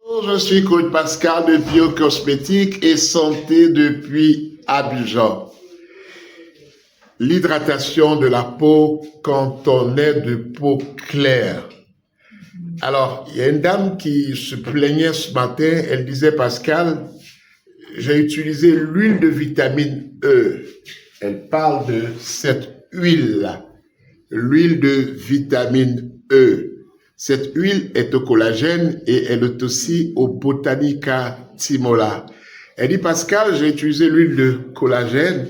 Je suis coach Pascal de Biocosmétique et Santé depuis Abidjan. L'hydratation de la peau quand on est de peau claire. Alors, il y a une dame qui se plaignait ce matin, elle disait, Pascal, j'ai utilisé l'huile de vitamine E. Elle parle de cette huile-là, l'huile de vitamine E. Cette huile est au collagène et elle est aussi au Botanica timola. Elle dit, Pascal, j'ai utilisé l'huile de collagène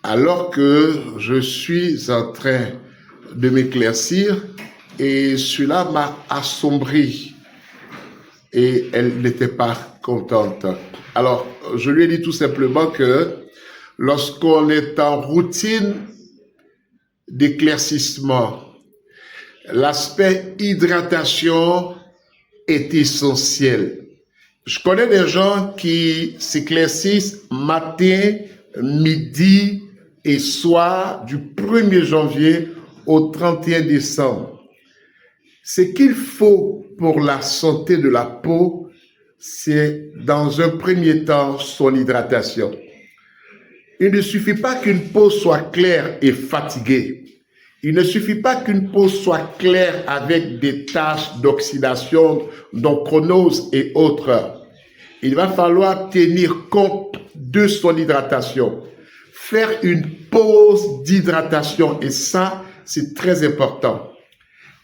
alors que je suis en train de m'éclaircir et cela m'a assombri. Et elle n'était pas contente. Alors, je lui ai dit tout simplement que lorsqu'on est en routine d'éclaircissement, l'aspect hydratation est essentiel. Je connais des gens qui s'éclaircissent matin, midi et soir du 1er janvier au 31 décembre. Ce qu'il faut pour la santé de la peau, c'est dans un premier temps son hydratation. Il ne suffit pas qu'une peau soit claire et fatiguée. Il ne suffit pas qu'une peau soit claire avec des taches d'oxydation, d'onchronose et autres. Il va falloir tenir compte de son hydratation. Faire une pause d'hydratation et ça, c'est très important.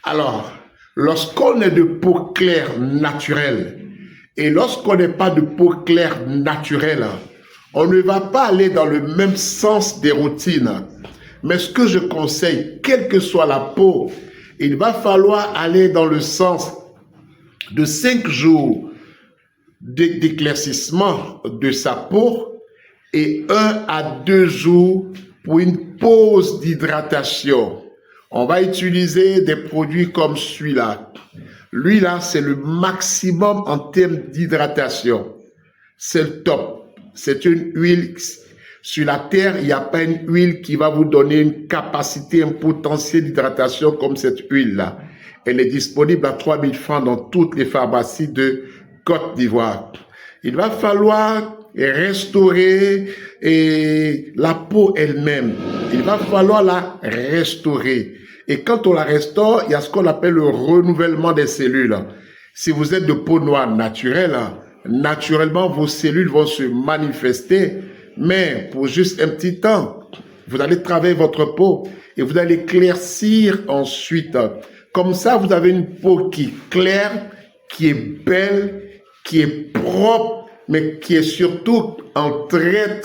Alors, lorsqu'on est de peau claire naturelle et lorsqu'on n'est pas de peau claire naturelle, on ne va pas aller dans le même sens des routines. Mais ce que je conseille, quelle que soit la peau, il va falloir aller dans le sens de 5 jours d'éclaircissement de sa peau et 1 à 2 jours pour une pause d'hydratation. On va utiliser des produits comme celui-là. Lui-là, c'est le maximum en termes d'hydratation. C'est le top. C'est une huile. Sur la terre, il n'y a pas une huile qui va vous donner une capacité, un potentiel d'hydratation comme cette huile-là. Elle est disponible à 3000 francs dans toutes les pharmacies de Côte d'Ivoire. Il va falloir restaurer la peau elle-même. Il va falloir la restaurer. Et quand on la restaure, il y a ce qu'on appelle le renouvellement des cellules. Si vous êtes de peau noire naturelle, naturellement, vos cellules vont se manifester. Mais pour juste un petit temps, vous allez travailler votre peau et vous allez éclaircir ensuite. Comme ça, vous avez une peau qui est claire, qui est belle, qui est propre, mais qui est surtout en très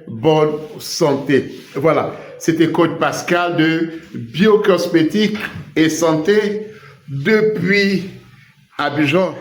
bonne santé. Voilà, c'était coach Pascal de Biocosmétique et Santé depuis Abidjan.